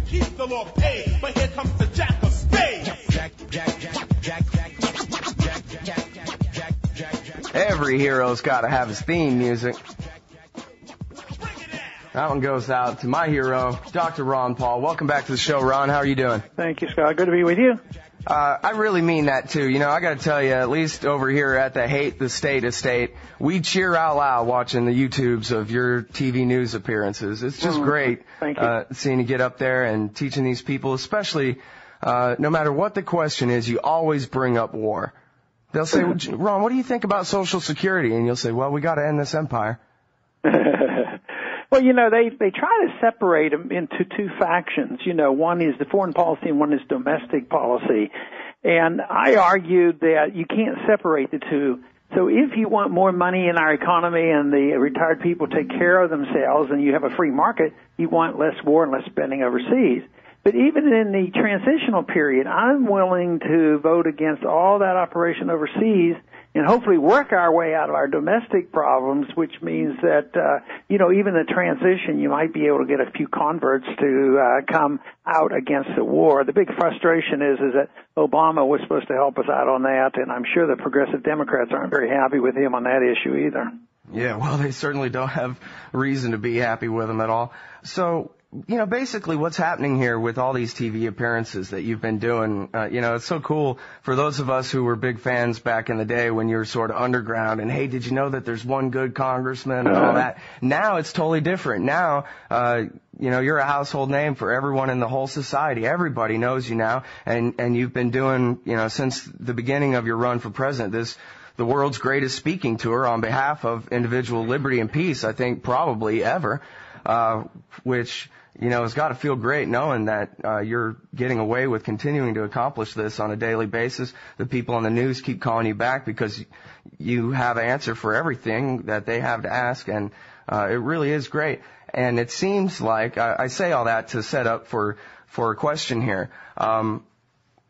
Keep the law paid, but here comes the jack of spades. Every hero's got to have his theme music. That one goes out to my hero, Dr. Ron Paul. Welcome back to the show, Ron. How are you doing? Thank you, Scott. Good to be with you. I really mean that, too. You know, I got to tell you, at least over here at the Hate the State estate, we cheer out loud watching the YouTubes of your TV news appearances. It's just great seeing you get up there and teaching these people, especially no matter what the question is, you always bring up war. They'll say, Ron, what do you think about Social Security? And you'll say, well, we got to end this empire. Well, you know, they try to separate them into two factions. You know, one is the foreign policy and one is domestic policy. And I argued that you can't separate the two. So if you want more money in our economy and the retired people take care of themselves and you have a free market, you want less war and less spending overseas. But even in the transitional period, I'm willing to vote against all that operation overseas and hopefully work our way out of our domestic problems, which means that, you know, even the transition, you might be able to get a few converts to come out against the war. The big frustration is that Obama was supposed to help us out on that, and I'm sure the progressive Democrats aren't very happy with him on that issue either. Yeah, well, they certainly don't have reason to be happy with him at all. So, you know, basically what's happening here with all these TV appearances that you've been doing, you know, it's so cool for those of us who were big fans back in the day when you were sort of underground and, hey, did you know that there's one good congressman and all that? Now it's totally different. Now, you know, you're a household name for everyone in the whole society. Everybody knows you now, and you've been doing, you know, since the beginning of your run for president, the world's greatest speaking tour on behalf of individual liberty and peace, I think, probably ever, which, you know, it's got to feel great knowing that you're getting away with continuing to accomplish this on a daily basis. The people on the news keep calling you back because you have an answer for everything that they have to ask, and it really is great. And it seems like, I say all that to set up for a question here.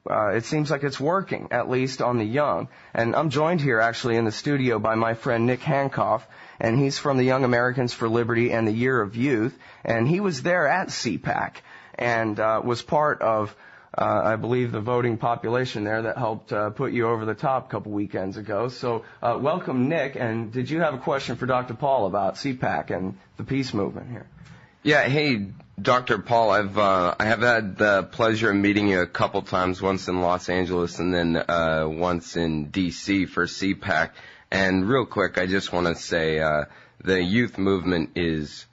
It seems like it's working, at least on the young. And I'm joined here actually in the studio by my friend Nick Hancock, and he's from the Young Americans for Liberty and the Year of Youth, and he was there at CPAC and was part of, I believe, the voting population there that helped put you over the top a couple weekends ago. So welcome, Nick, and did you have a question for Dr. Paul about CPAC and the peace movement here? Yeah, hey, Dr. Paul, I have had the pleasure of meeting you a couple times, once in Los Angeles and then once in D.C. for CPAC. And real quick, I just want to say the youth movement is,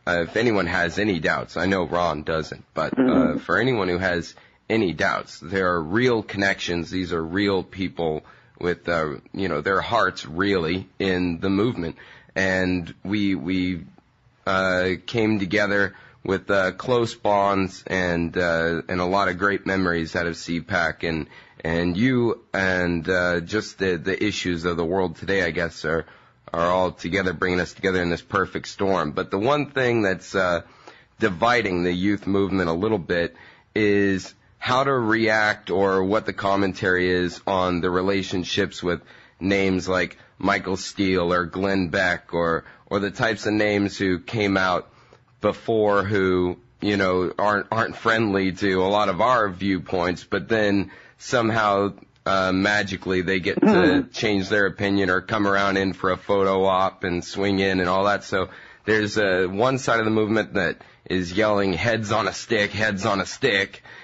if anyone has any doubts, I know Ron doesn't, but for anyone who has any doubts, there are real connections. These are real people with, you know, their hearts really in the movement. And we came together with close bonds and a lot of great memories out of CPAC, and you and just the issues of the world today, I guess, are all together, bringing us together in this perfect storm. But the one thing that's dividing the youth movement a little bit is how to react, or what the commentary is on the relationships with names like Michael Steele or Glenn Beck, or the types of names who came out before who, you know, aren't friendly to a lot of our viewpoints, but then somehow magically they get to change their opinion or come around in for a photo op and swing in and all that. So there's one side of the movement that is yelling heads on a stick,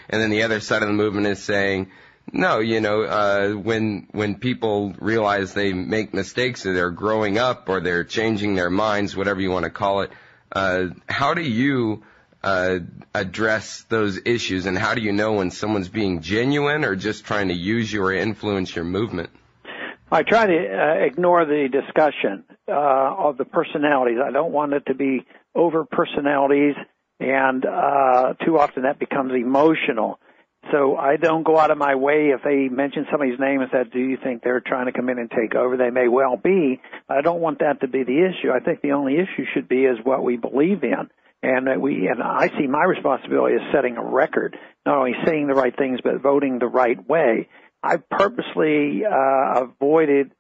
and then the other side of the movement is saying, no, you know, when people realize they make mistakes, or they're growing up, or they're changing their minds, whatever you want to call it, how do you address those issues, and how do you know when someone's being genuine or just trying to use you or influence your movement? I try to ignore the discussion of the personalities. I don't want it to be over personalities, and too often that becomes emotional. So I don't go out of my way if they mention somebody's name and say, do you think they're trying to come in and take over? They may well be. I don't want that to be the issue. I think the only issue should be is what we believe in. And I see my responsibility as setting a record, not only saying the right things, but voting the right way. I purposely avoided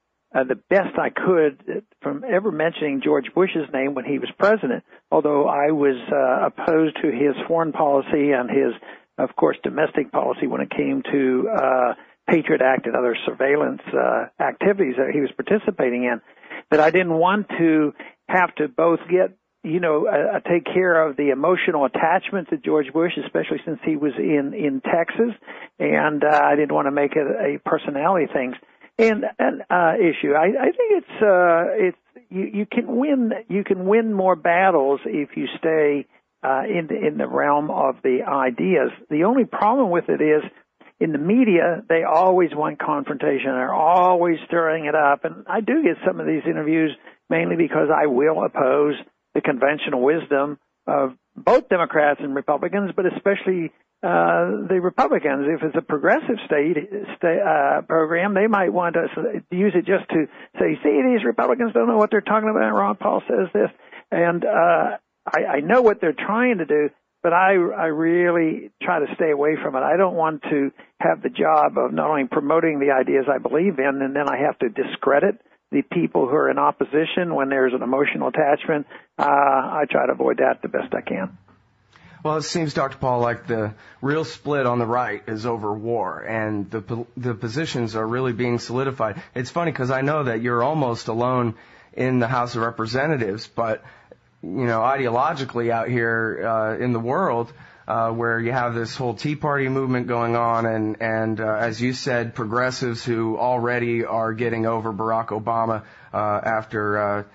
the best I could from ever mentioning George Bush's name when he was president, although I was opposed to his foreign policy and his, of course, domestic policy when it came to Patriot Act and other surveillance activities that he was participating in, that I didn't want to have to both get, take care of the emotional attachment to George Bush, especially since he was in Texas, and I didn't want to make it a personality thing. And issue, I think it's you can win more battles if you stay in the realm of the ideas. The only problem with it is, in the media, they always want confrontation. They're always stirring it up. And I do get some of these interviews mainly because I will oppose the conventional wisdom of both Democrats and Republicans, but especially the Republicans. If it's a progressive state program, they might want to use it just to say, see, these Republicans don't know what they're talking about. Ron Paul says this. And I know what they're trying to do, but I really try to stay away from it. I don't want to have the job of not only promoting the ideas I believe in, and then I have to discredit the people who are in opposition when there's an emotional attachment. I try to avoid that the best I can. Well, it seems, Dr. Paul, like the real split on the right is over war, and the positions are really being solidified. It's funny because I know that you're almost alone in the House of Representatives, but ideologically out here in the world, where you have this whole Tea Party movement going on, and as you said, progressives who already are getting over Barack Obama after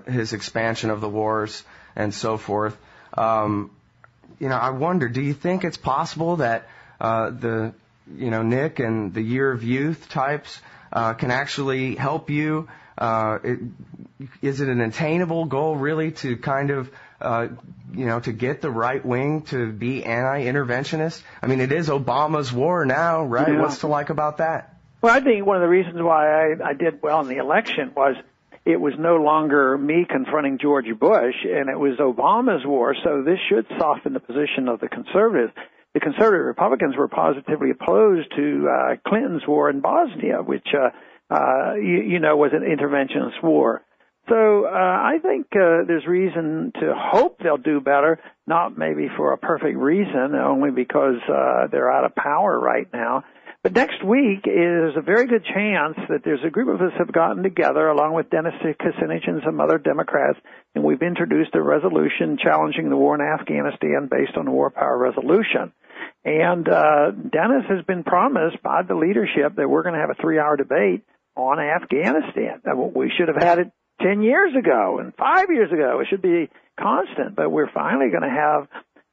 his expansion of the wars and so forth. I wonder, do you think it's possible that Nick and the Year of Youth types can actually help you? Is it an attainable goal, really, to kind of, to get the right wing to be anti-interventionist? I mean, it is Obama's war now, right? Yeah. What's to like about that? Well, I think one of the reasons why I did well in the election was it was no longer me confronting George Bush, and it was Obama's war, so this should soften the position of the conservatives. The conservative Republicans were positively opposed to Clinton's war in Bosnia, which was an interventionist war. So I think there's reason to hope they'll do better, not maybe for a perfect reason, only because they're out of power right now. But next week is a very good chance that there's a group of us have gotten together, along with Dennis Kucinich and some other Democrats, and we've introduced a resolution challenging the war in Afghanistan based on the War Power Resolution. And Dennis has been promised by the leadership that we're going to have a 3-hour debate on Afghanistan. We should have had it 10 years ago and 5 years ago. It should be constant, but we're finally going to have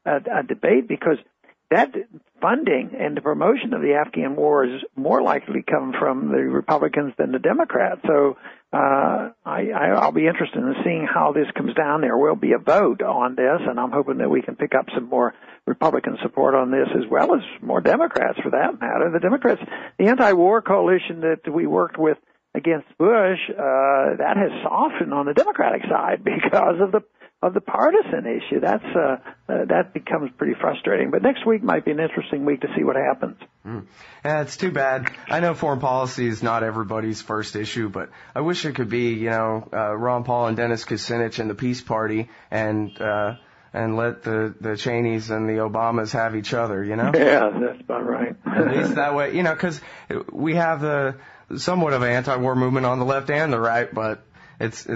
a debate because that funding and the promotion of the Afghan war is more likely to come from the Republicans than the Democrats. So I'll be interested in seeing how this comes down. There will be a vote on this, and I'm hoping that we can pick up some more Republican support on this as well as more Democrats for that matter. The Democrats, the anti-war coalition that we worked with against Bush, that has softened on the Democratic side because of the partisan issue. That becomes pretty frustrating. But next week might be an interesting week to see what happens. Yeah, it's too bad. I know foreign policy is not everybody's first issue, but I wish it could be, Ron Paul and Dennis Kucinich and the Peace Party and let the Cheneys and the Obamas have each other, Yeah, that's about right. At least that way, because we have somewhat of an anti-war movement on the left and the right, but it's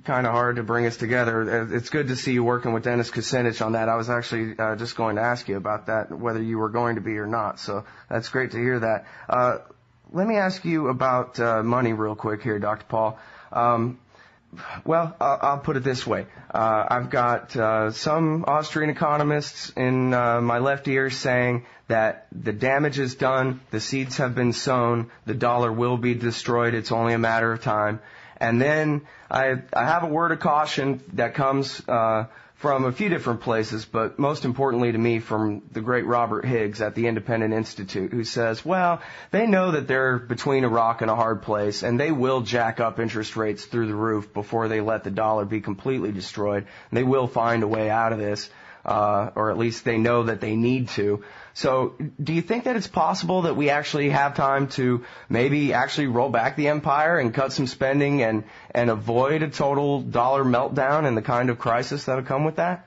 kind of hard to bring us together. It's good to see you working with Dennis Kucinich on that. I was actually just going to ask you about that, whether you were going to be or not. So that's great to hear that. Let me ask you about money real quick here, Dr. Paul. Well, I'll put it this way. I've got some Austrian economists in my left ear saying that the damage is done, the seeds have been sown, the dollar will be destroyed, it's only a matter of time. And then I have a word of caution that comes from a few different places, but most importantly to me from the great Robert Higgs at the Independent Institute, who says, well, they know that they're between a rock and a hard place, and they will jack up interest rates through the roof before they let the dollar be completely destroyed. And they will find a way out of this. or at least they know that they need to. So do you think that it's possible that we actually have time to maybe actually roll back the empire and cut some spending and avoid a total dollar meltdown and the kind of crisis that'll come with that?